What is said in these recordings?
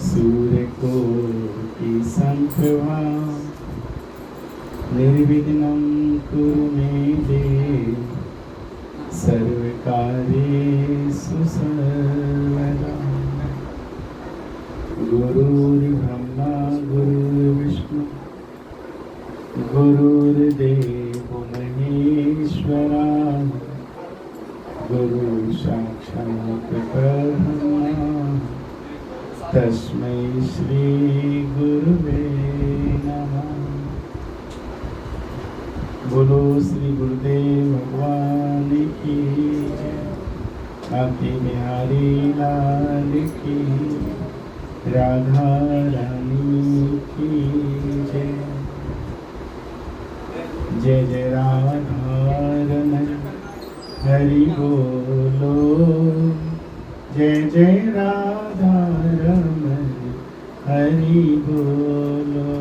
सूर्यकोटि संप्रभा निर्विघ्नं कुरु मे देव सर्वकार्येषु सर्वदा। गुरुर्ब्रह्मा गुरुर्विष्णु गुरुर्देवो महेश्वरा गुरु साक्षात् परब्रह्म तस्मै श्री गुरुवे नमः। बोलो श्री गुरुदेव भगवान की जय। आपके बिहारी लाल की, राधा रानी की जय। जय जय राधा रमण हरि बोलो, जय जय राधा रमण हरि बोलो,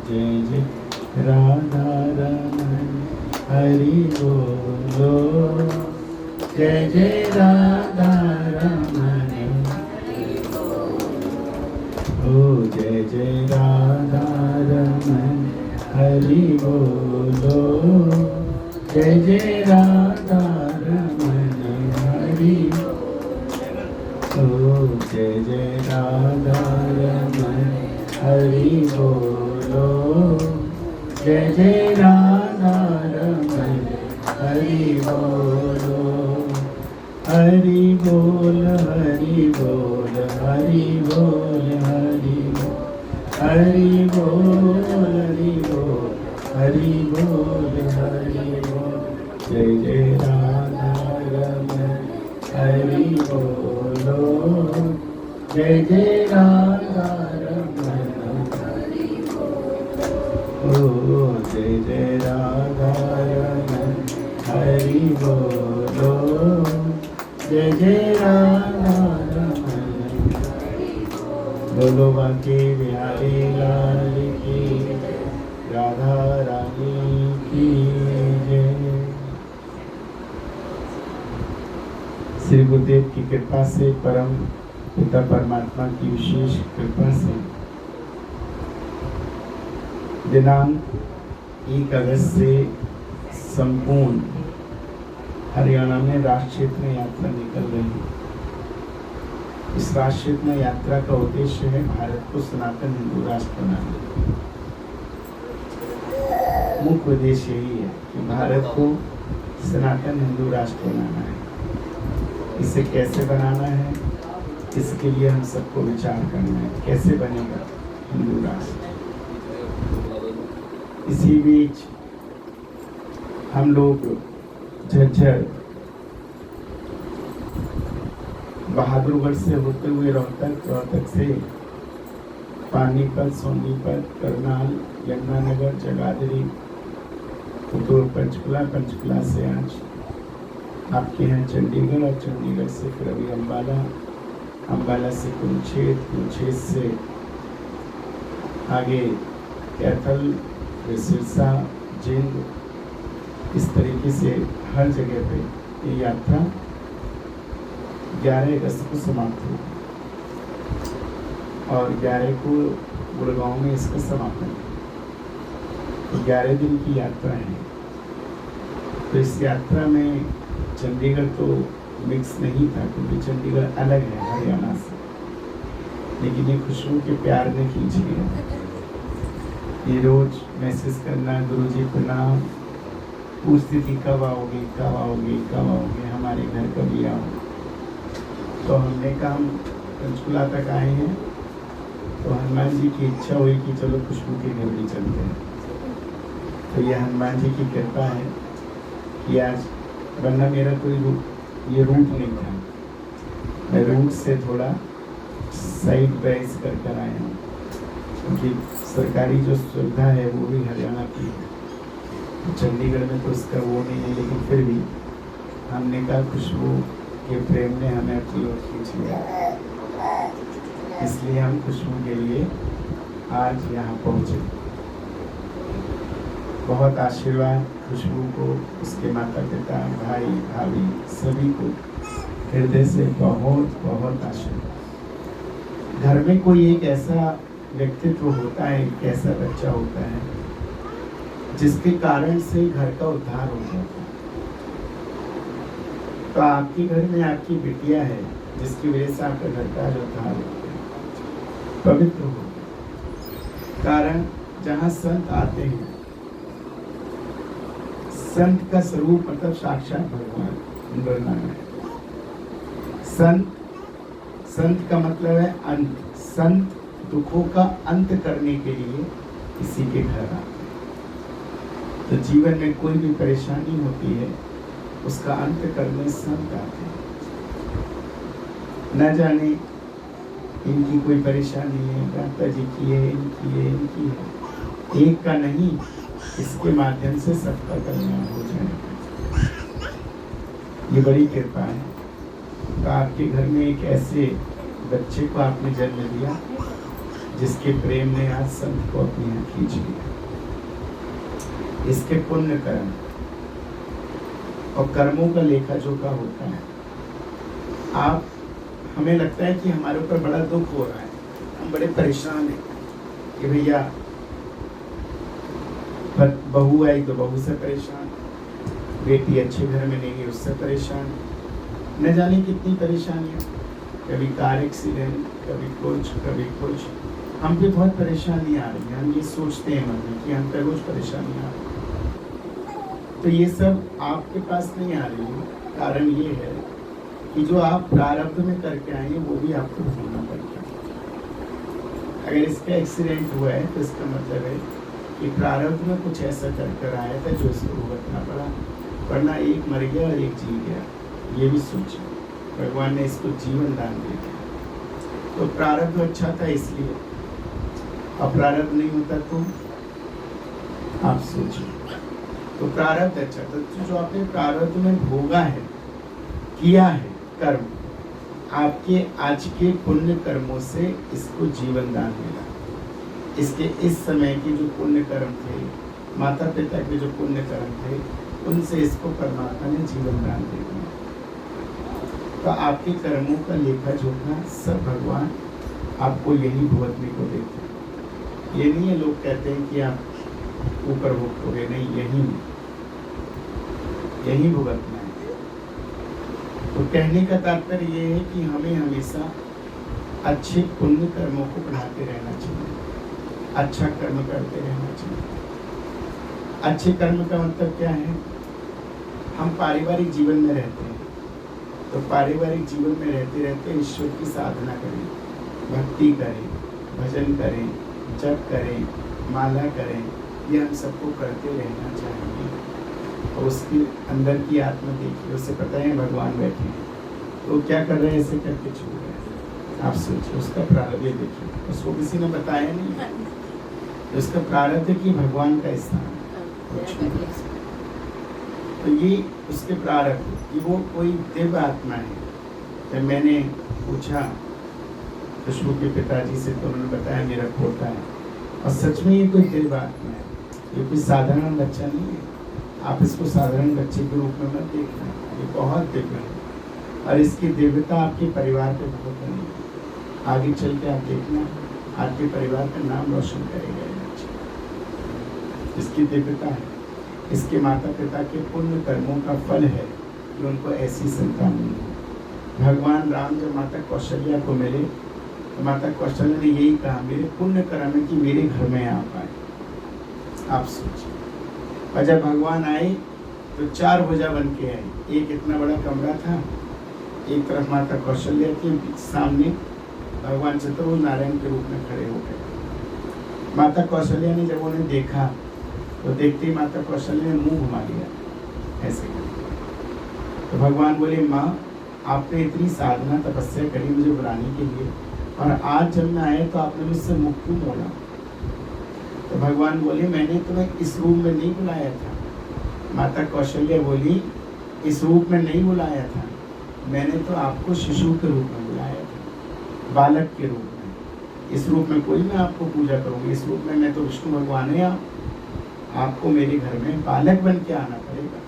जय जय राधा रमण हरि बोलो, जय जय राधा रमण ओ जय जय राधा रमण हरि बोलो, जय जय राधा रमण हरि ओ जय जय राधा रमण हरि बोलो, जय जय राधा रमण हरि बोलो। हरि बोल हरि बोल हरि बोल हरि बोल हरि बोल हरि बोल हरि बोल हरि बोल। जय जय राधा रमण हरि बोलो, जय जय राधा रमण हरि बोलो, जय जय राधा रमण हरि बोलो, जय जय राधा रमण हरि बोलो। बोलो बाके बिहारी लाल की, राधा रानी की जय। श्री गुरुदेव की कृपा से, परम पिता परमात्मा की विशेष कृपा से दिनांक 1 अगस्त से संपूर्ण हरियाणा में राष्ट्रहित में यात्रा निकल रही है। इस राष्ट्रहित में यात्रा का उद्देश्य है भारत को सनातन हिंदू राष्ट्र बनाना। मुख्य उद्देश्य यही है कि भारत को सनातन हिंदू राष्ट्र बनाना है। इसे कैसे बनाना है, इसके लिए हम सबको विचार करना है, कैसे बनेगा हिंदू राष्ट्र। इसी बीच हम लोग झज्जर बहादुरगढ़ से होते हुए रोहतक से पानीपत, सोनीपत, करनाल, यमुनानगर, जगाधरी, पुतूर, पंचकुला से आज आपके यहाँ चंडीगढ़, और चंडीगढ़ से फिर अभी अम्बाला से कुरुक्षेत्र से आगे कैथल, सिरसा, जींद, इस तरीके से हर जगह पे ये यात्रा 11 अगस्त को समाप्त हुई और 11 को गुड़गांव में इसका समापन। तो 11 दिन की यात्रा है। तो इस यात्रा में चंडीगढ़ तो मिक्स नहीं था, क्योंकि चंडीगढ़ अलग है हरियाणा से, लेकिन ये खुशबू के प्यार में कीजिए। ये रोज मैसेज करना, गुरुजी प्रणाम, पूछती थी कब आओगे कब आओगे कब आओगे, हमारे घर कभी आओ। तो हमने कहा हम पंचकुला तक आए हैं, तो हनुमान जी की इच्छा हुई कि चलो खुशबू के घर भी चलते हैं। तो ये हनुमान जी की कृपा है कि आज, वरना मेरा कोई ये रूट नहीं था, मैं रूट से थोड़ा साइड वाइज कर आया हूँ, क्योंकि सरकारी जो सुविधा है वो भी हरियाणा की है। चंडीगढ़ में तो उसका वो नहीं है, लेकिन फिर भी हमने कहा खुशबू के प्रेम ने हमें अपनी ओर खींच लिया, इसलिए हम खुशबू के लिए आज यहाँ पहुँचे। बहुत आशीर्वाद खुशबू को, उसके माता पिता, भाई भाभी सभी को हृदय से बहुत बहुत आशीर्वाद। घर में कोई एक ऐसा व्यक्तित्व होता है, एक ऐसा बच्चा होता है जिसके कारण से घर का उद्धार हो जाता है। तो आपके घर में आपकी बिटिया है जिसकी वजह से आपका घर का जो उद्धार हो गया, पवित्र हो गया। कारण जहाँ संत आते हैं, संत का स्वरूप मतलब साक्षात भगवान बनना है। संत का मतलब है अंत। संत दुखों का अंत करने के लिए किसी के घर आते हैं। तो जीवन में कोई भी परेशानी होती है, उसका अंत करने संत आते हैं। न जाने इनकी कोई परेशानी है, माता जी की है, इनकी है, एक का नहीं, इसके माध्यम से सबका कल्याण हो जाएगा। ये बड़ी कृपा है। तो आपके घर में एक ऐसे बच्चे को आपने जन्म दिया जिसके प्रेम ने आज संत को अपनी यहाँ खींच लिया। इसके पुण्य कर्म और कर्मों का लेखा जोखा होता है। आप हमें लगता है कि हमारे ऊपर बड़ा दुख हो रहा है, हम बड़े परेशान हैं कि भैया बहू आई तो बहू से परेशान, बेटी अच्छे घर में नहीं है उससे परेशान, न जाने कितनी परेशानियाँ, कभी कार एक्सीडेंट, कभी कुछ। हम पे बहुत परेशानी आ रही है। हम ये सोचते हैं मन में कि हम पे रोज परेशानी आ रही है। तो ये सब आपके पास नहीं आ रही है। कारण ये है कि जो आप प्रारब्ध में करके आए हैं वो भी आपको भोगना पड़ता है। अगर इसका एक्सीडेंट हुआ है तो इसका मतलब है कि प्रारब्ध में कुछ ऐसा कर आया था जो इसको भुगतना पड़ा, वरना एक मर गया और एक जी गया। ये भी सोचिए, भगवान ने इसको जीवन दान दे दिया। तो प्रारब्ध अच्छा था इसलिए, अब प्रारब्ध नहीं होता तो आप सोचिए। तो प्रारब्ध अच्छा था, तो जो आपने प्रारब्ध में भोगा है, किया है कर्म, आपके आज के पुण्य कर्मों से इसको जीवन दान मिला। इसके इस समय के जो पुण्य कर्म थे, माता पिता के जो पुण्य कर्म थे, उनसे इसको परमात्मा ने जीवन दान दे दिया। तो आपके कर्मों का लेखा जोखा सब भगवान आपको यही भुगतने को देते हैं। ये नहीं है लोग कहते हैं कि आप ऊपर भुगतोगे, नहीं, यही भुगतना है। तो कहने का तात्पर्य ये है कि हमें हमेशा अच्छे पुण्य कर्मों को बढ़ाते रहना चाहिए, अच्छा कर्म करते रहना चाहिए। अच्छे कर्म का मतलब क्या है? हम पारिवारिक जीवन में रहते हैं, तो पारिवारिक जीवन में रहते रहते ईश्वर की साधना करें, भक्ति करें, भजन करें, जप करें, माला करें, ये हम सबको करते रहना चाहिए। और उसके अंदर की आत्मा देखिए, उससे पता है भगवान बैठे हैं, तो क्या कर रहे हैं, ऐसे करके छू रहे हैं। आप सोचिए, उसका प्रारब्ध देखिए, उसको किसी ने बताया नहीं, उसका प्रारब्ध है कि भगवान का स्थान। तो ये उसके प्रारब्ध कि वो कोई दिव्य आत्मा है। जब मैंने पूछा खुशबू के पिताजी से तो उन्होंने बताया मेरा पोता है, और सच में ये कोई दिव्य आत्मा है, ये कोई साधारण बच्चा नहीं है। आप इसको साधारण बच्चे के रूप में मत देखना, ये बहुत दिव्य है और इसकी दिव्यता आपके परिवार पे बहुत बनी है। आगे चल के आप देखना, आपके परिवार का नाम रोशन करेगा ये बच्चा। इसकी दिव्यता है, इसके माता पिता के पुण्य कर्मों का फल है कि उनको ऐसी संतान मिली। भगवान राम जब माता कौशल्या को मिले तो माता कौशल्या ने यही कहा, मेरे पुण्य कर्म है कि मेरे घर में आप आए। आप सोचिए, और जब भगवान आए तो 4 भुजा बन के आए। एक इतना बड़ा कमरा था, एक तरफ माता कौशल्या के सामने भगवान चतुर्भुज नारायण के रूप में खड़े हो गए। माता कौशल्या ने जब उन्हें देखा तो देखते ही माता कौशल्या ने मुंह घुमा लिया ऐसे करके। तो भगवान बोले, माँ आपने इतनी साधना तपस्या करी मुझे बुलाने के लिए, और आज जब मैं आया तो आपने मुझसे मुख क्यों मोड़ा? तो भगवान बोले, मैंने तुम्हें इस रूप में नहीं बुलाया था। माता कौशल्या बोली, इस रूप में नहीं बुलाया था, मैंने तो आपको शिशु के रूप में बुलाया था, बालक के रूप में। इस रूप में कोई मैं आपको पूजा करूँगी, इस रूप में मैं तो विष्णु भगवान है। आपको मेरे घर में बालक बन के आना पड़ेगा,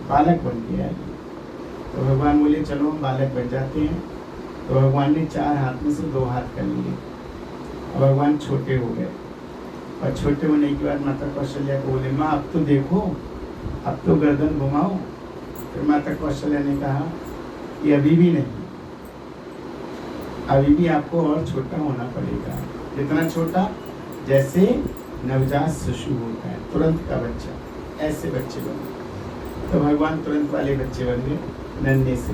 बालक बन के आइए। तो भगवान बोले, चलो हम बालक बन जाते हैं। तो भगवान ने 4 हाथ में से 2 हाथ कर लिए और भगवान छोटे हो गए। और छोटे होने के बाद माता कौशल्या को बोले, माँ अब तो देखो, अब तो गर्दन घुमाओ। फिर माता कौशल्या ने कहा कि अभी भी नहीं, अभी भी आपको और छोटा होना पड़ेगा। कितना छोटा? जैसे नवजात शिशु होता है, तुरंत का बच्चा, ऐसे बच्चे बने। तो भगवान तुरंत वाले बच्चे बन गए, नन्हे से,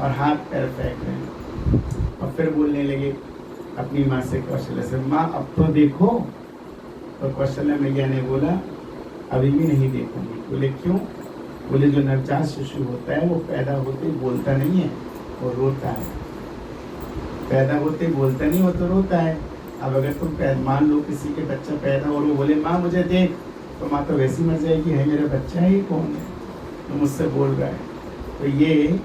और हाथ पैर फेंक रहे हैं। और फिर बोलने लगे अपनी माँ से, कौशल्या से, माँ अब तो देखो। तो कौशल्या मैया ने बोला, अभी भी नहीं देखूंगी। बोले क्यों? बोले जो नवजात शिशु होता है वो पैदा होते ही बोलता नहीं है, वो रोता है। पैदा होते ही बोलता नहीं, वो तो रोता है। अब अगर तुम मान लो किसी के बच्चा पैदा हो, वो बोले माँ मुझे देख, तो माँ तो वैसी मर जाएगी, है मेरा बच्चा है, कौन है तो मुझसे बोल रहा है। तो ये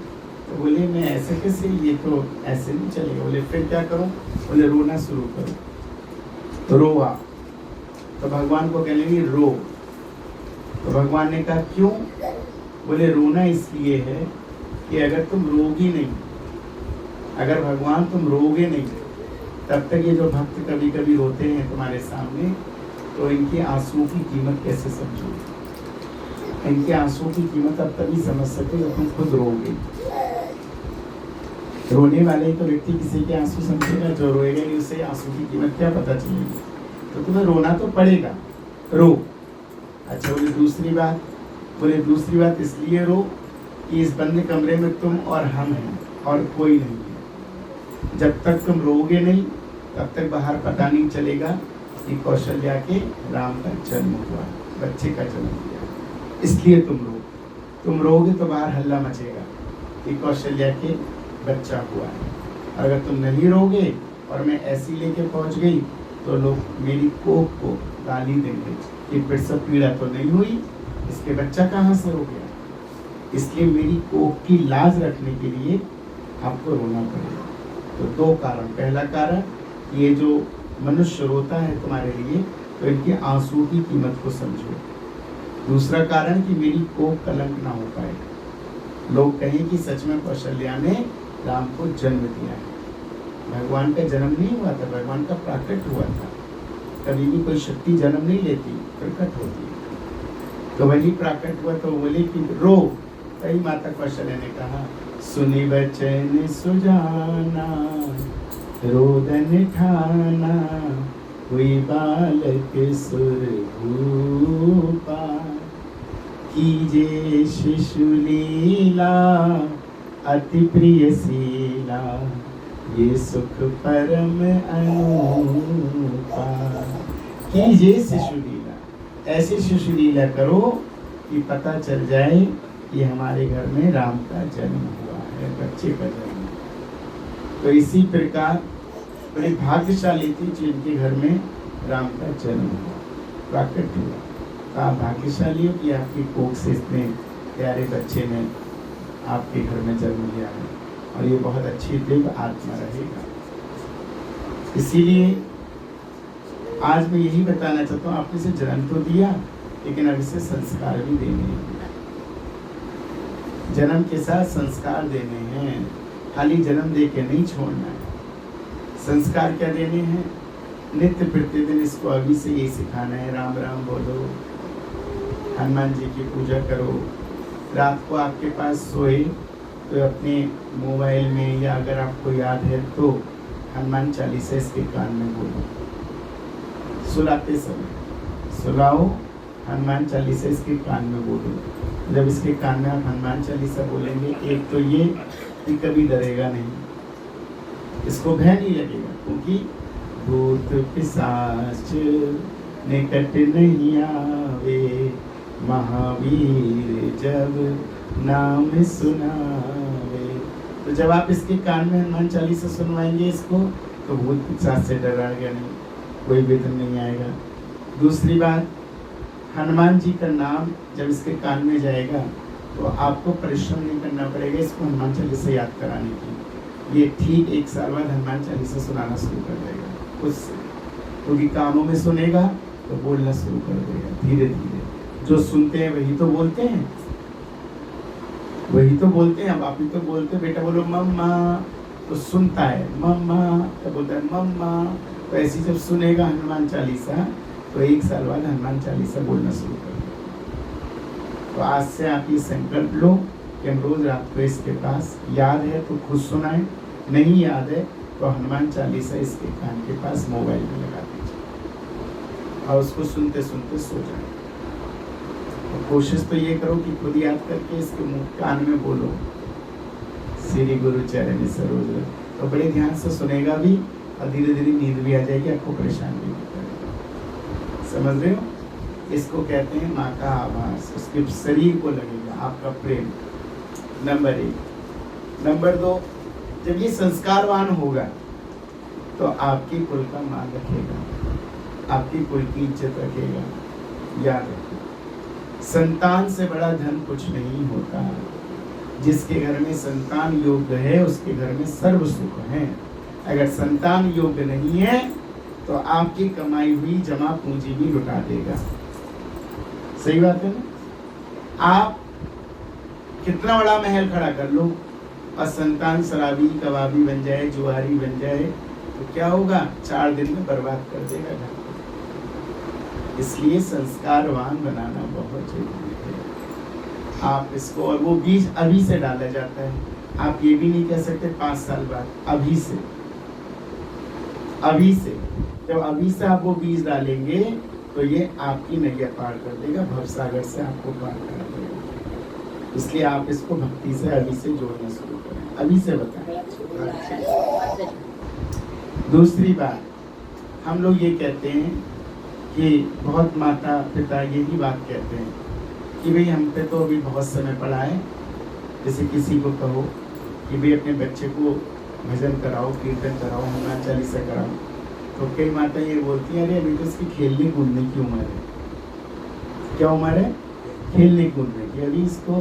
तो बोले मैं ऐसे कैसे, ये तो ऐसे नहीं चलेगा। बोले फिर क्या करूं? बोले रोना शुरू करो। तो रोआ। तो भगवान को कहने लगी रो। तो भगवान ने कहा क्यों? बोले रोना इसलिए है कि अगर तुम रोगी नहीं, अगर भगवान तुम रोगे नहीं, तब तक ये जो भक्त कभी कभी रोते हैं तुम्हारे सामने, तो इनके आंसुओं की कीमत कैसे समझोगे? इनके आंसुओं की कीमत अब तभी समझ सकते जब तुम खुद रोगे। रोने वाले तो व्यक्ति किसी के आंसू समझेगा, जो रोएगा नहीं उसे आंसू की कीमत क्या पता चलेगी। तो तुम्हें रोना तो पड़ेगा, रो। अच्छा बोले दूसरी बात? बोले दूसरी बात इसलिए रो कि इस बंद कमरे में तुम और हम हैं और कोई नहीं है। जब तक तुम रोगे नहीं तब तक बाहर पता नहीं चलेगा कि कौशल्या के राम का जन्म हुआ, बच्चे का जन्म हुआ। इसलिए तुम रो। तुम रोगे तो बाहर हल्ला मचेगा कि कौशल्या के बच्चा हुआ है। अगर तुम नहीं रोगे और मैं ऐसी लेके पहुंच गई तो लोग मेरी कोख को गाली देंगे कि प्रसव पीड़ा तो नहीं हुई, इसके बच्चा कहाँ से हो गया। इसलिए मेरी कोख की लाज रखने के लिए आपको रोना पड़ेगा। तो 2 कारण। पहला कारण, ये जो मनुष्य रोता है तुम्हारे लिए, तो इनके आंसू की कीमत को समझो। दूसरा कारण कि मेरी कोख कलंक ना हो पाए, लोग कहें कि सच में कौशल्या ने राम को जन्म दिया है। भगवान का जन्म नहीं हुआ था, भगवान का प्राकट हुआ था। कभी भी कोई शक्ति जन्म नहीं लेती, प्रकट होती है। तो वही प्राकट हुआ। तो बोले कि रो। कई माता कौशल्या ने कहा, सुनी बचन सुजाना रोदन ठाना, हुई बालक सुर भूपा, कीजे शिशु लीला अति प्रिय शीला, ये सुख परम अनुपा। कीजिए शिशु लीला, ऐसी शिशु लीला करो कि पता चल जाए कि हमारे घर में राम का जन्म हुआ है, बच्चे का जन्म। तो इसी प्रकार बड़ी भाग्यशाली थी जिनके घर में राम का जन्म हुआ, प्राकट हुआ। आप भाग्यशाली हो कि आपकी कोख से इतने प्यारे बच्चे ने आपके घर में जन्म लिया है, और ये बहुत अच्छी दिव्य आत्मा रहेगा। इसीलिए आज मैं यही बताना चाहता हूँ, आपने इसे जन्म तो दिया, लेकिन अब इसे संस्कार भी देने हैं। जन्म के साथ संस्कार देने हैं, खाली जन्म दे के नहीं छोड़ना है। संस्कार क्या देने हैं? नित्य प्रतिदिन इसको अभी से यही सिखाना है, राम राम बोलो, हनुमान जी की पूजा करो। रात को आपके पास सोए तो अपने मोबाइल में, या अगर आपको याद है तो हनुमान चालीसा इसके कान में बोलो। सुलाते समय सुलाओ, हनुमान चालीसा इसके कान में बोलो। जब इसके कान में आप हनुमान चालीसा बोलेंगे, एक तो ये कि कभी डरेगा नहीं, इसको भय नहीं लगेगा, क्योंकि भूत पिशाच निकट नहीं आवे, महावीर जब नाम सुनावे। तो जब आप इसके कान में हनुमान चालीसा सुनवाएंगे इसको, तो भूत पिशाच से डराएगा नहीं, कोई वेदन नहीं आएगा। दूसरी बात, हनुमान जी का नाम जब इसके कान में जाएगा तो आपको परिश्रम नहीं करना पड़ेगा इसको हनुमान चालीसा याद कराने की। ये ठीक 1 साल बाद हनुमान चालीसा सुनाना शुरू कर देगा उससे, क्योंकि कानों में सुनेगा तो बोलना शुरू कर देगा धीरे धीरे। जो सुनते हैं वही तो बोलते हैं, वही तो बोलते हैं। अब आप ही तो बोलते, बेटा बोलो मम्मा, तो सुनता है मम्मा, तो बोलता है मम्मा। तो ऐसी जब सुनेगा हनुमान चालीसा तो 1 साल बाद हनुमान चालीसा बोलना शुरू कर देगा। तो आज से आप ये संकल्प लो कि हम रोज रात को इसके पास, याद है तो खुद सुनाएं, नहीं याद है तो हनुमान चालीसा इसके कान के पास मोबाइल में लगा दीजिए और उसको सुनते सुनते सो जाए। तो कोशिश तो ये करो कि खुद याद करके इसके मुंह कान में बोलो श्री गुरु चरण सरोज। तो बड़े ध्यान से सुनेगा भी और धीरे धीरे नींद भी आ जाएगी, आपको परेशान भी नहीं करेगा। समझ रहे हो? इसको कहते हैं माँ का आभास, उसके शरीर को लगेगा आपका प्रेम। नंबर 1। नंबर 2, जब ये संस्कारवान होगा तो आपकी कुल का मान रखेगा, आपकी कुल की इज्जत रखेगा। याद रखो, संतान से बड़ा धन कुछ नहीं होता। जिसके घर में संतान योग्य है उसके घर में सर्व सुख है। अगर संतान योग्य नहीं है तो आपकी कमाई हुई जमा पूंजी भी लुटा देगा। सही बात है ना? आप कितना बड़ा महल खड़ा कर लो और संतान शराबी कबाबी बन जाए, जुआरी बन जाए तो क्या होगा? 4 दिन में बर्बाद कर देगा घर को। इसलिए संस्कारवान बनाना बहुत जरूरी है। आप इसको, और वो बीज अभी से डाला जाता है। आप ये भी नहीं कह सकते 5 साल बाद, अभी से। अभी से, जब अभी से आप वो बीज डालेंगे तो ये आपकी नैया पार कर देगा, भवसागर से आपको पार कर देगा। इसलिए आप इसको भक्ति से अभी से जोड़ना शुरू करें, अभी से बताएं। दूसरी बात, हम लोग ये कहते हैं कि बहुत माता पिता यही बात कहते हैं कि भाई हम पे तो अभी बहुत समय पड़ा है। जैसे किसी को कहो कि भाई अपने बच्चे को भजन कराओ, कीर्तन कराओ, हनुमान चालीसा कराओ, तो कई माता ये बोलती हैं अरे अभी तो इसकी खेलने कूदने की उम्र है। क्या उम्र है? खेलने कूदने की। अभी इसको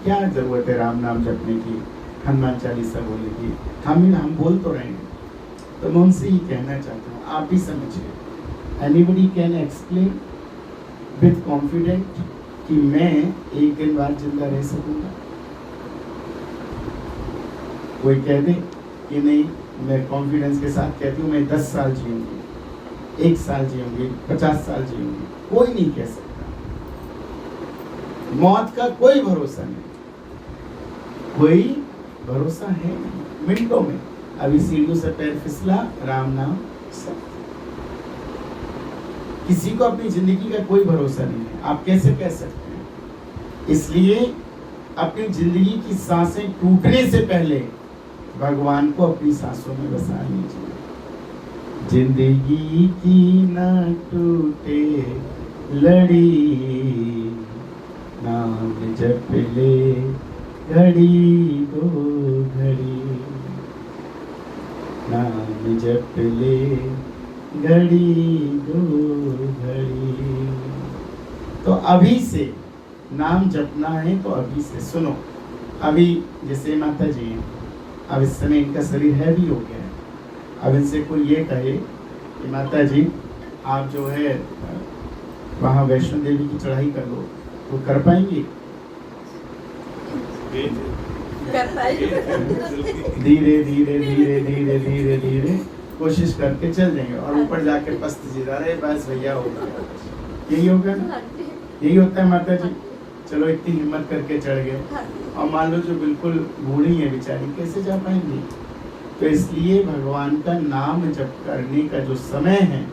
क्या जरूरत है राम नाम जपने की, हनुमान चालीसा बोलने की? हम बोल तो रहे हैं। तो मैं उनसे ही कहना चाहता हूँ, आप भी समझिए। Anybody can explain with confident कि मैं एक दिन बाद जिंदा रह सकूंगा? कोई कह दे कि नहीं, मैं कॉन्फिडेंस के साथ कहती हूँ मैं 10 साल जीऊंगी, 1 साल जीऊंगी, 50 साल जीऊंगी? कोई नहीं कह सकता। मौत का कोई भरोसा नहीं, कोई भरोसा है नहीं। मिनटों में, अभी सीढ़ियों से पैर फिसला, राम नाम सब। किसी को अपनी जिंदगी का कोई भरोसा नहीं है, आप कैसे कह सकते हैं? इसलिए अपनी जिंदगी की सांसें टूटने से पहले भगवान को अपनी सांसों में बसा लीजिए। जिंदगी की न टूटे लड़ी, नाम जप ले घड़ी दो घड़ी, नाम जप ले घड़ी दो घड़ी। तो अभी से नाम जपना है, तो अभी से सुनो। अभी जैसे माता जी हैं, अब इस समय इनका शरीर हैवी हो गया है। अब इनसे कोई ये कहे कि माता जी आप जो है वहाँ वैष्णो देवी की चढ़ाई कर लो, तो कर पाएंगी? धीरे धीरे धीरे धीरे धीरे धीरे कोशिश करके चल जाएंगे और ऊपर जाके पस्त जीरा रहे, बस भैया हो गया। यही होगा ना? यही होता है माता जी। चलो इतनी हिम्मत करके चढ़ गए, और मान लो जो बिल्कुल बूढ़ी है बेचारी, कैसे जा पाएंगी? तो इसलिए भगवान का नाम जप करने का जो समय है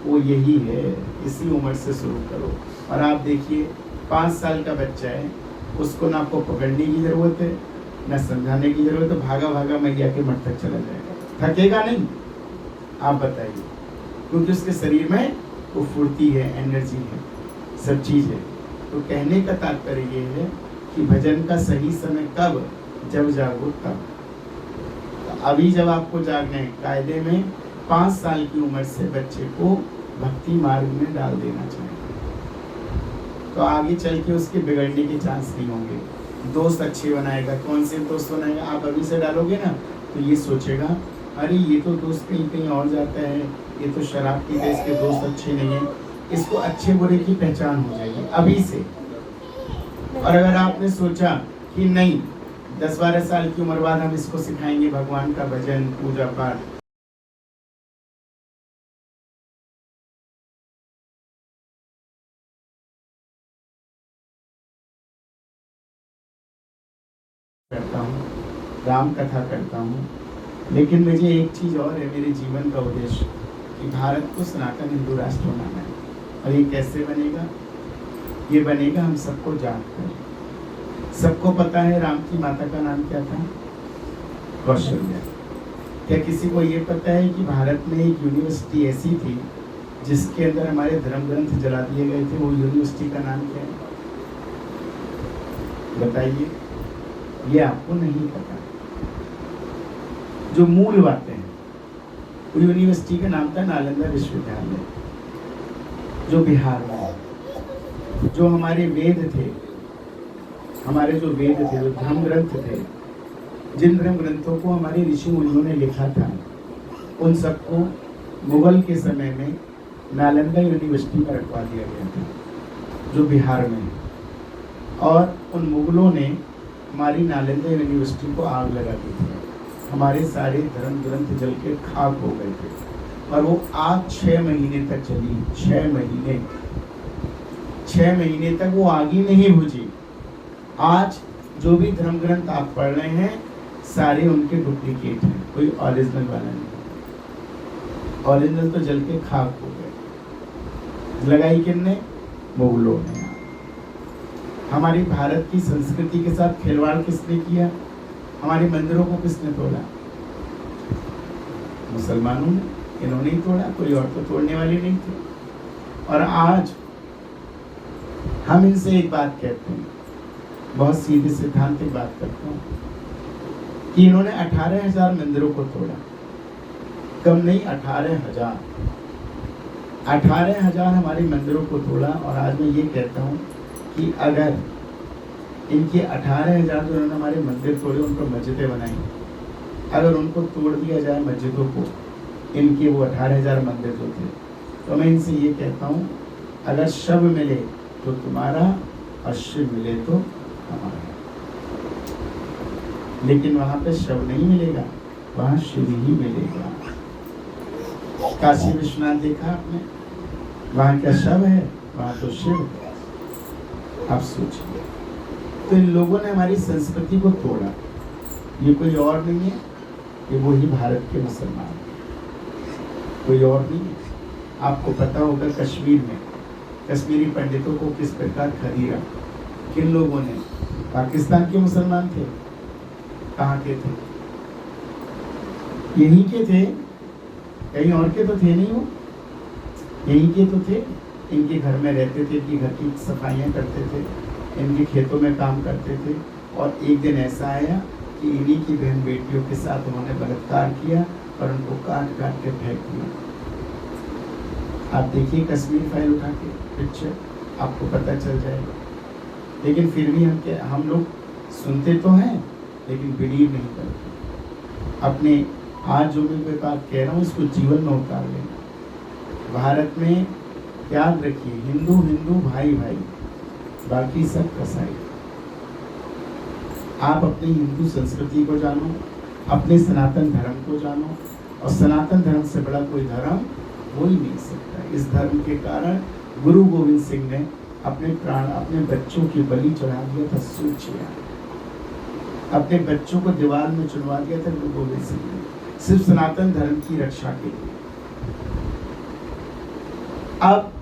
वो यही है। इसी उम्र से शुरू करो। और आप देखिए 5 साल का बच्चा है, उसको ना आपको पकड़ने की जरूरत है ना समझाने की जरूरत है, भागा भागा मैया के मठ तक चला जाएगा। थकेगा नहीं? आप बताइए, क्योंकि उसके शरीर में वो फुर्ती है, एनर्जी है, सब चीज़ है। तो कहने का तात्पर्य ये है कि भजन का सही समय कब? जब जागो तब। तो अभी जब आपको जागना है, कायदे में 5 साल की उम्र से बच्चे को भक्ति मार्ग में डाल देना चाहिए। तो आगे चल के उसके बिगड़ने के चांस नहीं होंगे। दोस्त अच्छे बनाएगा। कौन से दोस्त बनाएगा? आप अभी से डालोगे ना तो ये सोचेगा अरे ये तो दोस्त कहीं कहीं और जाता है, ये तो शराब पीते, इसके दोस्त अच्छे नहीं हैं। इसको अच्छे बुरे की पहचान हो जाएगी अभी से। और अगर आपने सोचा कि नहीं 10-12 साल की उम्र बाद हम इसको सिखाएंगे भगवान का भजन, पूजा पाठ। करता हूँ, राम कथा करता हूँ, लेकिन मुझे एक चीज़ और है मेरे जीवन का उद्देश्य कि भारत को सनातन हिंदू राष्ट्र बनाना है। और ये कैसे बनेगा? ये बनेगा हम सबको जानकर। सबको पता है राम की माता का नाम क्या था? कौशल्या। क्या किसी को ये पता है कि भारत में एक यूनिवर्सिटी ऐसी थी जिसके अंदर हमारे धर्म ग्रंथ जला दिए गए थे? वो यूनिवर्सिटी का नाम क्या है? बताइए। ये आपको नहीं पता। जो मूल बातें हैं, वो यूनिवर्सिटी का नाम था नालंदा विश्वविद्यालय, जो बिहार में है। जो हमारे वेद थे, हमारे जो वेद थे, जो धर्म ग्रंथ थे, जिन धर्म ग्रंथों को हमारे ऋषि मुनियों ने लिखा था, उन सबको मुगल के समय में नालंदा यूनिवर्सिटी में रखवा दिया गया था, जो बिहार में है। और उन मुगलों ने हमारी नालंदा यूनिवर्सिटी को आग लगा दी थी। हमारे सारे धर्म ग्रंथ जल के खाक हो गए थे। और वो आग 6 महीने तक चली। 6 महीने, 6 महीने तक वो आग ही नहीं बुझी। आज जो भी धर्म ग्रंथ आप पढ़ रहे हैं, सारे उनके डुप्लीकेट हैं, कोई ओरिजिनल वाला नहीं। ओरिजिनल तो जल के खाक हो गए। लगाई किसने? मुगलों ने। हमारी भारत की संस्कृति के साथ खिलवाड़ किसने किया? हमारे मंदिरों को किसने तोड़ा? मुसलमानों ने। इन्होंने ही तोड़ा, कोई और तो तोड़ने वाले नहीं थे। और आज हम इनसे एक बात कहते हैं, बहुत सीधे सिद्धांतिक बात करता हूँ, कि इन्होंने 18,000 मंदिरों को तोड़ा। कम नहीं, 18,000। 18,000 हमारे मंदिरों को तोड़ा। और आज मैं ये कहता हूँ कि अगर इनके 18,000 जो उन्होंने हमारे मंदिर तोड़े, उनको मस्जिदें बनाई, अगर उनको तोड़ दिया जाए मस्जिदों को, इनके वो 18,000 मंदिर जो थे, तो मैं इनसे ये कहता हूँ, अगर शव मिले तो तुम्हारा और शिव मिले तो हमारा। लेकिन वहाँ पे शव नहीं मिलेगा, वहाँ शिव ही मिलेगा। काशी विश्वनाथ देखा आपने? वहाँ क्या शव है? वहाँ तो शिव है। आप सोचिए। तो इन लोगों ने हमारी संस्कृति को तोड़ा। ये कोई और नहीं है, ये वही भारत के मुसलमान, कोई और नहीं है। आपको पता होगा कश्मीर में कश्मीरी पंडितों को किस प्रकार खरीदा। किन लोगों ने? पाकिस्तान के मुसलमान थे। कहाँ के थे? यहीं के थे, कहीं और के तो थे नहीं। वो यहीं के तो थे। इनके घर में रहते थे, इनकी घर की सफाइयाँ करते थे, इनके खेतों में काम करते थे। और एक दिन ऐसा आया कि इन्हीं की बहन बेटियों के साथ उन्होंने बलात्कार किया और उनको काट काट के फेंक दिया। आप देखिए कश्मीर फाइल उठा के पिक्चर, आपको पता चल जाएगा। लेकिन फिर भी हम लोग सुनते तो हैं, लेकिन बिलीव नहीं करते। अपने आज जो मैं कोई बात कह रहा हूँ, इसको जीवन में उतार लेना। भारत में याद रखिए, हिंदू हिंदू, भाई भाई, बाकी सब कसाई। आप अपनी हिंदू संस्कृति को जानो, अपने सनातन धर्म को जानो, और सनातन धर्म से बड़ा कोई धर्म हो ही नहीं सकता। इस धर्म के कारण गुरु गोविंद सिंह ने अपने प्राण, अपने बच्चों की बलि चढ़ा दिया था। सोचिए, अपने बच्चों को दीवार में चुनवा दिया था गुरु गोविंद सिंह ने, सिर्फ सनातन धर्म की रक्षा के लिए। अब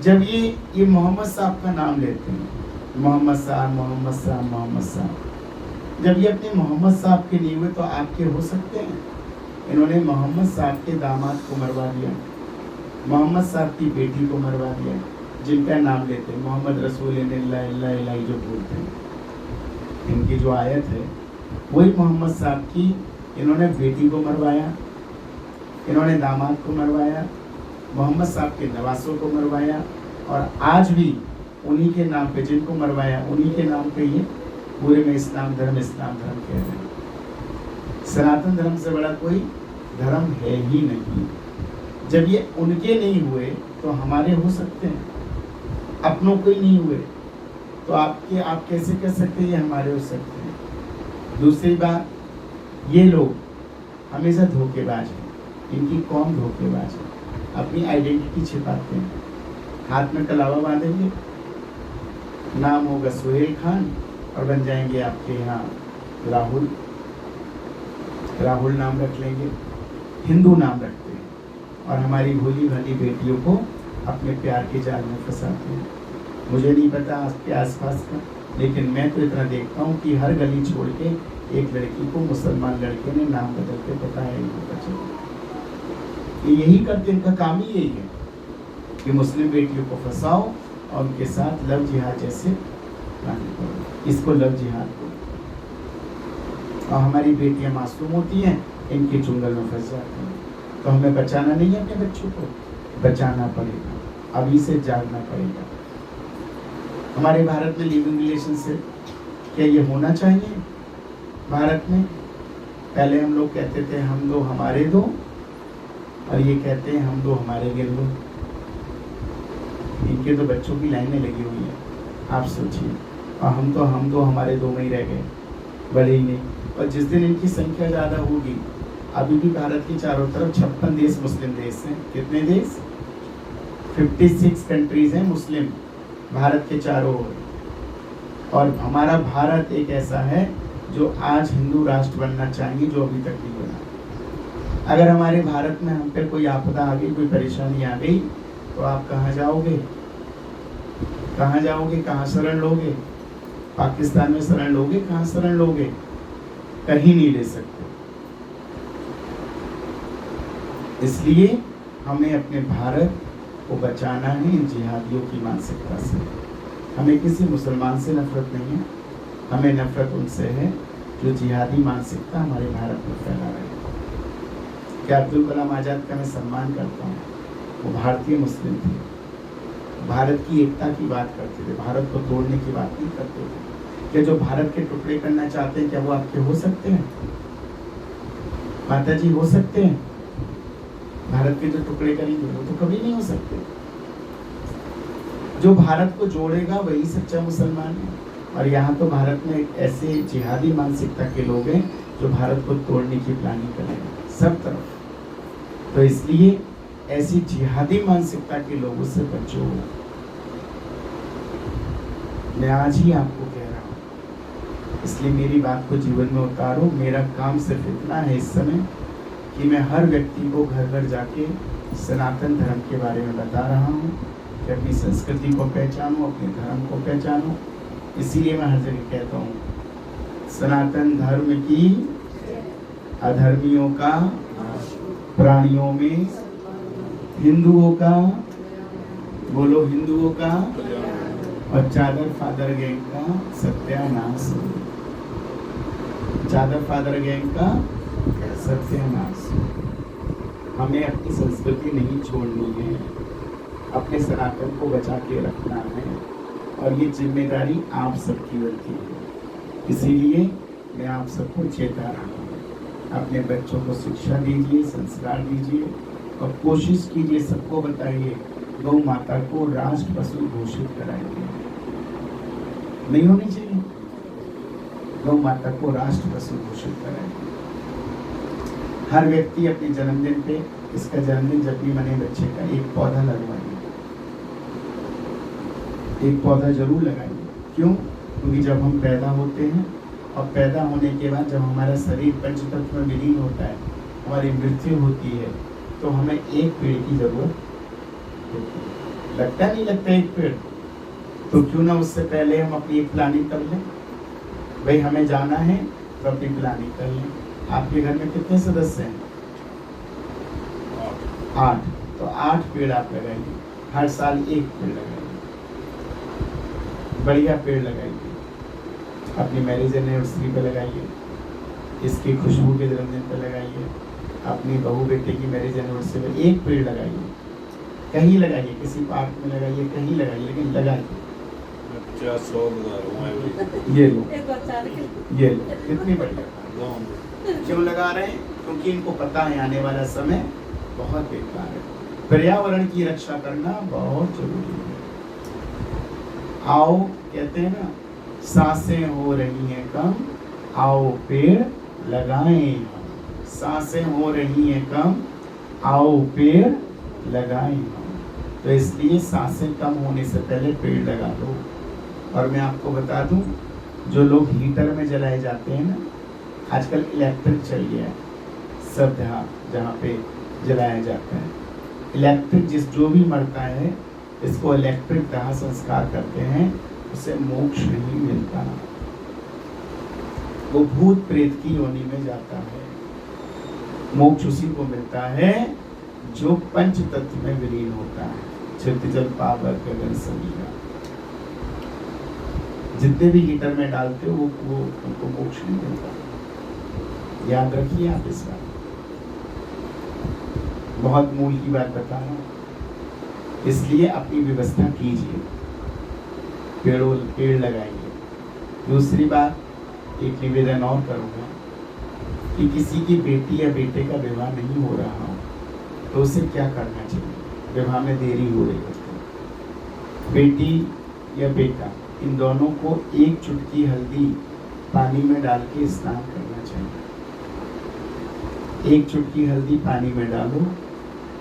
जब ये मोहम्मद साहब का नाम लेते हैं, मोहम्मद साहब, मोहम्मद साहब, मोहम्मद साहब, जब ये अपने मोहम्मद साहब के नहीं हुए तो आपके हो सकते हैं? इन्होंने मोहम्मद साहब के दामाद को मरवा दिया, मोहम्मद साहब की बेटी को मरवा दिया, जिनका नाम लेते हैं मोहम्मद रसूलुल्लाह जो बोलते हैं। इनकी जो आयत है वही मोहम्मद साहब की, इन्होंने बेटी को मरवाया, इन्होंने दामाद को मरवाया, मोहम्मद साहब के नवासों को मरवाया। और आज भी उन्हीं के नाम पे, जिनको मरवाया उन्हीं के नाम पे ये पूरे में इस्लाम धर्म कह रहे हैं। सनातन धर्म से बड़ा कोई धर्म है ही नहीं। जब ये उनके नहीं हुए तो हमारे हो सकते हैं, अपनों को ही नहीं हुए तो आप कैसे कह सकते हैं ये हमारे हो सकते हैं? दूसरी बात, ये लोग हमेशा धोखेबाज हैं, इनकी कौम धोखेबाज है, अपनी आइडेंटिटी छिपाते हैं। हाथ में कलावा बांधेंगे, नाम होगा सुहेल खान और बन जाएंगे आपके यहाँ राहुल, राहुल नाम रख लेंगे, हिंदू नाम रखते हैं और हमारी भोली भाली बेटियों को अपने प्यार के जाल में फंसाते हैं। मुझे नहीं पता आपके आसपास का, लेकिन मैं तो इतना देखता हूँ कि हर गली छोड़ के एक लड़की को मुसलमान लड़के ने नाम बदल के पता है नहीं पता चला। यही करते, इनका काम ही यही है कि मुस्लिम बेटियों को फंसाओ और उनके साथ लव जिहाद जैसे प्लानिंग करो। इसको लव जिहाद को, और हमारी बेटियां मासूम होती हैं, इनके चुंगल में फंस जाती हैं। तो हमें बचाना नहीं है अपने बच्चों को, बचाना पड़ेगा, अभी से जागना पड़ेगा। हमारे भारत में लिविंग रिलेशनशिप क्या ये होना चाहिए? भारत में पहले हम लोग कहते थे हम दो हमारे दो, और ये कहते हैं हम दो हमारे गिर दो। इनके तो बच्चों की लाइनें लगी हुई हैं, आप सोचिए। और हम तो हमारे दो में ही रह गए, बड़े ही नहीं। और जिस दिन इनकी संख्या ज़्यादा होगी, अभी भी भारत के चारों तरफ 56 देश मुस्लिम देश हैं। कितने देश? 56 कंट्रीज हैं मुस्लिम भारत के चारों ओर। और हमारा भारत एक ऐसा है जो आज हिंदू राष्ट्र बनना चाहिए, जो अभी तक नहीं बना। अगर हमारे भारत में हम पे कोई आपदा आ गई, कोई परेशानी आ गई, तो आप कहाँ जाओगे? कहाँ जाओगे? कहाँ शरण लोगे? पाकिस्तान में शरण लोगे? कहाँ शरण लोगे? कहीं नहीं ले सकते। इसलिए हमें अपने भारत को बचाना है इन जिहादियों की मानसिकता से। हमें किसी मुसलमान से नफरत नहीं है, हमें नफरत उनसे है जो जिहादी मानसिकता हमारे भारत में फैला रहे हैं। क्या अब्दुल कलाम आज़ाद का मैं सम्मान करता हूँ, वो भारतीय मुस्लिम थे, भारत की एकता की बात करते थे, भारत को तोड़ने की बात नहीं करते थे। क्या जो भारत के टुकड़े करना चाहते हैं, क्या वो आपके हो सकते हैं? माता जी हो सकते हैं? भारत के जो टुकड़े करेंगे वो तो कभी नहीं हो सकते। जो भारत को जोड़ेगा वही सच्चा मुसलमान है। और यहाँ तो भारत में एक ऐसे जिहादी मानसिकता के लोग हैं जो भारत को तोड़ने की प्लानिंग करेंगे सब तरफ। तो इसलिए ऐसी जिहादी मानसिकता के लोगों से बचो। मैं आज ही आपको कह रहा हूँ, इसलिए मेरी बात को जीवन में उतारो। मेरा काम सिर्फ इतना है इस समय कि मैं हर व्यक्ति को घर घर जाके सनातन धर्म के बारे में बता रहा हूँ कि अपनी संस्कृति को पहचानो, अपने धर्म को पहचानो। इसीलिए मैं हर जगह कहता हूँ, सनातन धर्म की अधर्मियों का, प्राणियों में हिंदुओं का, बोलो हिंदुओं का, और चादर फादर गैंग का सत्यानाश। चादर फादर गैंग का सत्यानाश। हमें अपनी संस्कृति नहीं छोड़नी है, अपने सनातन को बचा के रखना है, और ये जिम्मेदारी आप सबकी बनती है। इसीलिए मैं आप सबको चेता रहा हूँ, अपने बच्चों को शिक्षा दीजिए, संस्कार दीजिए, और कोशिश कीजिए, सबको बताइए गौ माता को राष्ट्र पशु घोषित कराइए। नहीं होनी चाहिए? गौ माता को राष्ट्र पशु घोषित कराइए। हर व्यक्ति अपने जन्मदिन पे, इसका जन्मदिन जब भी मने बच्चे का, एक पौधा लगवाइए, एक पौधा जरूर लगाइए। क्यों? क्योंकि जब हम पैदा होते हैं और पैदा होने के बाद जब हमारा शरीर पंचतत्व में विलीन होता है, हमारी मृत्यु होती है, तो हमें एक पेड़ की जरूरत होती है। लगता नहीं लगता एक पेड़? तो क्यों ना उससे पहले हम अपनी एक प्लानिंग कर लें। भाई हमें जाना है तो अपनी प्लानिंग कर लें। आपके घर में कितने सदस्य हैं? 8। तो 8 पेड़ आप लगाइए, हर साल एक पेड़ लगाइए, बढ़िया पेड़ लगाइए। अपनी मैरिज एनिवर्सरी पे लगाइए, इसकी खुशबू के जन्मदिन पे लगाइए, अपनी बहू बेटे की मैरिज एनिवर्सरी पे एक पेड़ लगाइए। कहीं लगाइए, किसी पार्क में लगाइए, कहीं लगाइए, लेकिन लगाइए। ये लो, ये लो, कितनी बढ़िया। क्यों लगा रहे हैं? क्योंकि इनको पता है आने वाला समय बहुत बेकार है। पर्यावरण की रक्षा करना बहुत जरूरी है। आओ, कहते हैं ना, सांसें हो रही हैं कम, आओ पेड़ लगाएं हम। सांसें हो रही हैं कम, आओ पेड़ लगाएं हम। तो इसलिए सांसें कम होने से पहले पेड़ लगा लो। और मैं आपको बता दूं, जो लोग हीटर में जलाए जाते हैं ना, आजकल इलेक्ट्रिक चल गया है सब जहाँ पे जलाया जाता है। इलेक्ट्रिक जो भी मरता है, इसको इलेक्ट्रिक दाह संस्कार करते हैं, उसे मोक्ष नहीं मिलता, वो भूत प्रेत की योनि में जाता है। मोक्ष उसी को मिलता है जो पंच तत्व में विलीन होता है, चित्त जल पावक गगन समीरा। जितने भी हीटर में डालते हो वो उनको मोक्ष नहीं मिलता। याद रखिए आप इस बात, बहुत मूल की बात बता रहा हूँ। इसलिए अपनी व्यवस्था कीजिए, पेड़ लगाइए। दूसरी बात, एक निवेदन और करूँगा कि किसी की बेटी या बेटे का विवाह नहीं हो रहा हो तो उसे क्या करना चाहिए? विवाह में देरी हो रही है तो बेटी या बेटा, इन दोनों को एक चुटकी हल्दी पानी में डाल के स्नान करना चाहिए। एक चुटकी हल्दी पानी में डालो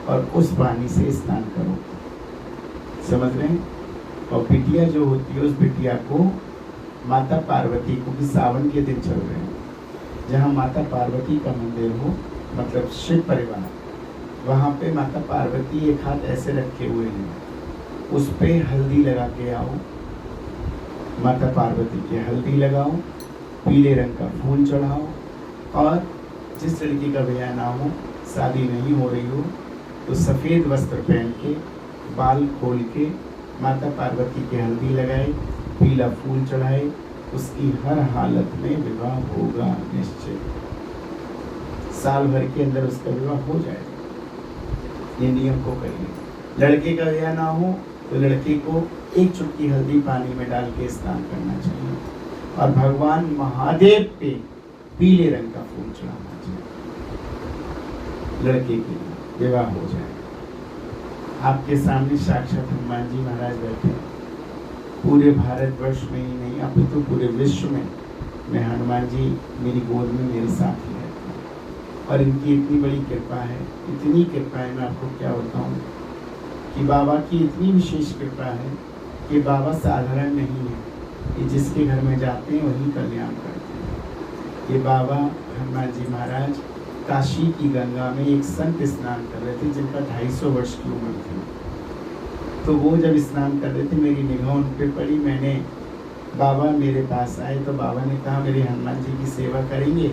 और उस पानी से स्नान करो। समझ रहे हैं? और बिटिया जो होती है, उस बिटिया को माता पार्वती को, भी सावन के दिन चल रहे हैं, जहाँ माता पार्वती का मंदिर हो, मतलब शिव परिवार, वहाँ पे माता पार्वती एक हाथ ऐसे रखे हुए हैं, उस पे हल्दी लगा के आओ। माता पार्वती के हल्दी लगाओ, पीले रंग का फूल चढ़ाओ, और जिस लड़की का ब्याह ना हो, शादी नहीं हो रही हो, तो सफ़ेद वस्त्र पहन के, बाल खोल के माता पार्वती के हल्दी लगाए, पीला फूल चढ़ाए, उसकी हर हालत में विवाह होगा निश्चित। साल भर के अंदर उसका विवाह हो जाएगा। ये नियम को करिए। लड़के का ब्याह ना हो तो लड़के को एक चुटकी हल्दी पानी में डाल के स्नान करना चाहिए, और भगवान महादेव पे पीले रंग का फूल चढ़ाना चाहिए। लड़के के लिए विवाह हो जाए। आपके सामने साक्षात हनुमान जी महाराज बैठे हैं। पूरे भारतवर्ष में ही नहीं, अभी तो पूरे विश्व में हनुमान जी मेरी गोद में मेरे साथ ही रहते हैं, और इनकी इतनी बड़ी कृपा है, इतनी कृपा है, मैं आपको क्या बताऊं कि बाबा की इतनी विशेष कृपा है कि बाबा साधारण नहीं है। ये जिसके घर में जाते हैं वही कल्याण करते हैं। ये बाबा हनुमान जी महाराज काशी की गंगा में एक संत स्नान कर रहे थे, जिनका 250 वर्ष की उम्र थी। तो वो जब स्नान कर रहे थे, मेरी निगाह उन पे पड़ी। मैंने, बाबा मेरे पास आए तो बाबा ने कहा मेरे हनुमान जी की सेवा करेंगे?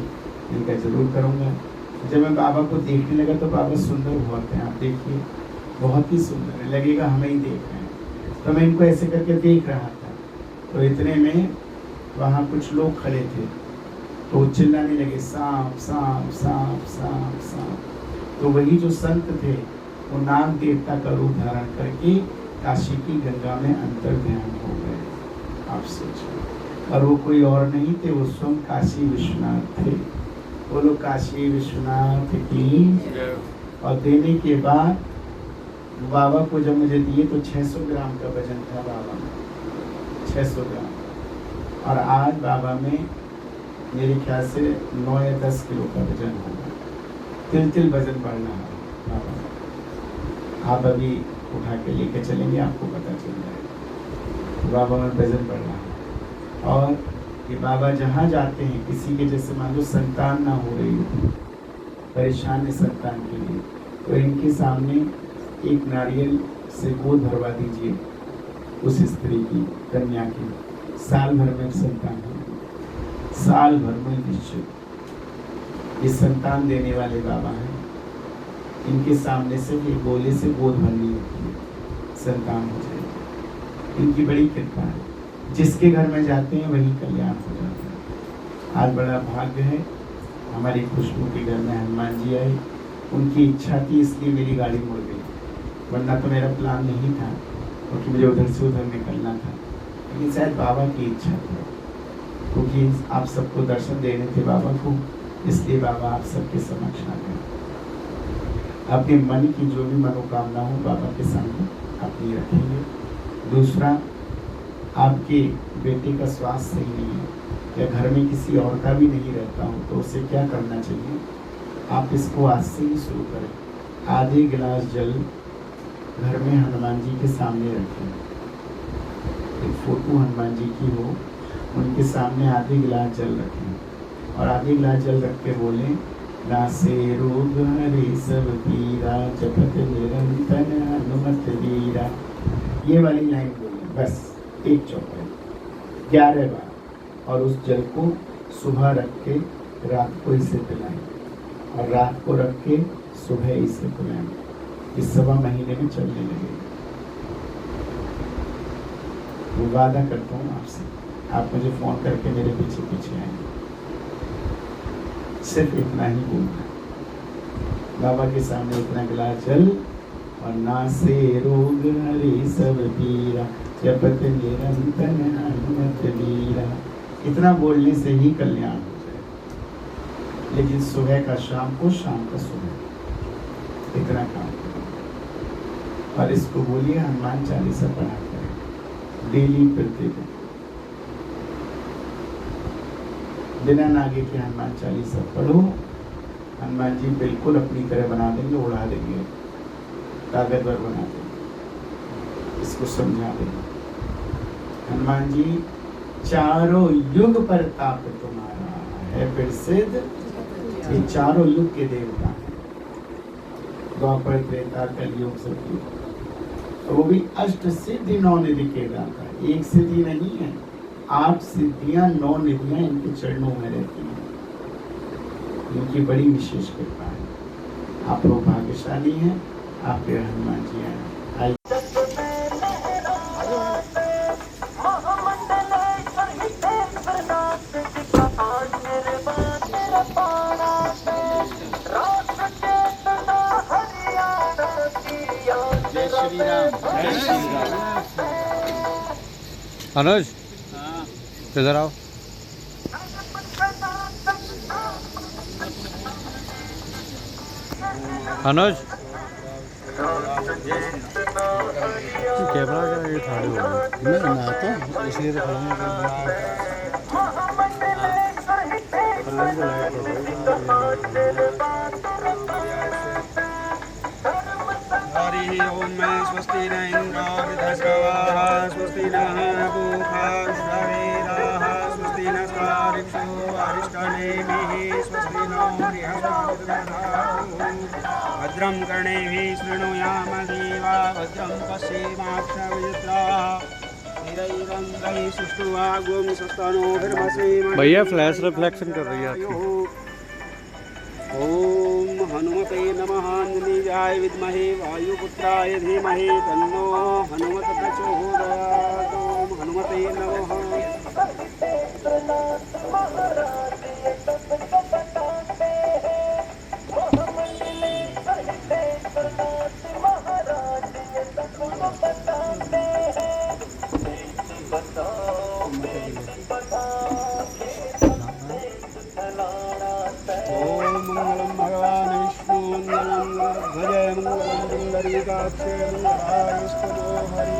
इनका जरूर करूँगा। जब मैं बाबा को देखने लगा तो बाबा सुंदर बहुत हैं, आप देखिए, बहुत ही सुंदर है, लगेगा हमें ही देख रहे हैं। तो मैं इनको ऐसे करके देख रहा था, तो इतने में वहाँ कुछ लोग खड़े थे, तो चिल्लाने लगे, सांप सांप सांप सांप सांप। तो वही जो संत थे, वो नाग देवता का रूप धारण करके काशी की गंगा में अंतर ध्यान हो गए। आप सोचिए, और वो कोई और नहीं थे, वो स्वयं काशी विश्वनाथ थे। वो लोग काशी विश्वनाथ की। और देने के बाद बाबा को जब मुझे दिए तो 600 ग्राम का वजन था बाबा में, 600 ग्राम। और आज बाबा में मेरे ख्याल से 9 या 10 किलो का वजन होगा। तिल तिल वजन बढ़ना है बाबा। आप अभी उठा के लेके चलेंगे, आपको पता चल जाएगा बाबा में वजन बढ़ना है। और ये बाबा जहाँ जाते हैं, किसी के जैसे मान लो संतान ना हो रही हो, परेशान है संतान के लिए, तो इनके सामने एक नारियल से गोद भरवा दीजिए उस स्त्री की, कन्या की, साल भर में संतान हो, साल भर में निश्चित। ये संतान देने वाले बाबा हैं। इनके सामने से ये गोले से गोद भरनी होती है, संतान हो जाएगी। इनकी बड़ी कृपा है, जिसके घर में जाते हैं वही कल्याण हो जाता है। आज बड़ा भाग्य है, हमारी खुशबू के घर में हनुमान जी आए। उनकी इच्छा थी, इसलिए मेरी गाड़ी मुड़ गई, वरना तो मेरा प्लान नहीं था, क्योंकि मुझे उधर से उधर निकलना था। लेकिन शायद बाबा की इच्छा थी, क्योंकि आप सबको दर्शन देने थे बाबा को, इसलिए बाबा आप सबके समक्ष आ गए। अपने मन की जो भी मनोकामना हो बाबा के सामने अपनी रखेंगे। दूसरा, आपके बेटे का स्वास्थ्य सही नहीं है या घर में किसी और का भी नहीं रहता हूँ, तो उसे क्या करना चाहिए? आप इसको आज से ही शुरू करें। आधे गिलास जल घर में हनुमान जी के सामने रखें, एक फोटो हनुमान जी की हो, उनके सामने आधे गिलास जल रखें और आधे गिलास जल रख के बोलें, नासे रोग हरे सब पीरा, जपत निरंतर हनुमत वीरा। ये वाली लाइन बोलें, बस एक चौपाई 11 बार। और उस जल को सुबह रख के रात को इसे पिलाएं और रात को रख के सुबह इसे पिलाएं। इस 1.25 महीने में चलने लगेगा। वो वादा करता हूँ आपसे, आप मुझे फोन करके मेरे पीछे पीछे आएंगे। सिर्फ इतना ही बोलना है, बाबा के सामने इतना गिलास जल और नासे रोग हरे सब पीरा, जपत निरंतर हनुमत वीरा। इतना बोलने से ही कल्याण हो जाए। लेकिन सुबह का शाम को, शाम का सुबह, इतना काम करें। और इसको बोलिए हनुमान चालीसा पढ़ा करें डेली, प्रतिदिन, बिना नागे के हनुमान चालीसा पढ़ो। हनुमान जी बिल्कुल अपनी तरह बना देंगे, उड़ा देंगे, ताकतवर बना देंगे, इसको समझा देंगे। हनुमान जी चारों युग पर ताप तुम्हारा है प्रसिद्ध, ये चारों युग के देवता हैं, द्वापर त्रेता कलयुग सतयुग। तो वो भी अष्ट सिद्धि 9 निधि के दाता, एक सिद्धि नहीं है, 8 सिद्धियां 9 निधियां इनके चरणों में रहती हैं। इनकी बड़ी विशेष कृपा है। आप लोग भाग्यशाली हैं, आपके हनुमान जी हैं। अनुज, इधर आओ। अनुज, कैमरा क्या ये ठाड़े हो गए? मैं आता इसलिए तो हरि ओम में स्वस्ति न इंद्रो वृद्धश्रवाः स्वस्ति नः पूषा विश्ववेदाः स्वस्ति नस्तार्क्ष्यो अरिष्टनेमिः स्वस्ति नो बृहस्पतिर्दधातु भद्रं कर्णेभिः शृणुयाम देवा भद्रं पश्येमाक्षभित्राः स्थिरैरङ्गैः सुष्ठुवागुं सस्तनोभिर्मसेम। भैया फ्लैश रिफ्लेक्शन कर रही है आपकी। ओम हनुमते नमः। आंजनेयाय विद्महे वायुपुत्राय धीमहि तन्नो हनुमत प्रचोदयात्। ओम हनुमते नमः। मंगलम भगवान विष्णु मंगलम भजय मंगलम पुंडरीकाक्षे मंगलाय हरि।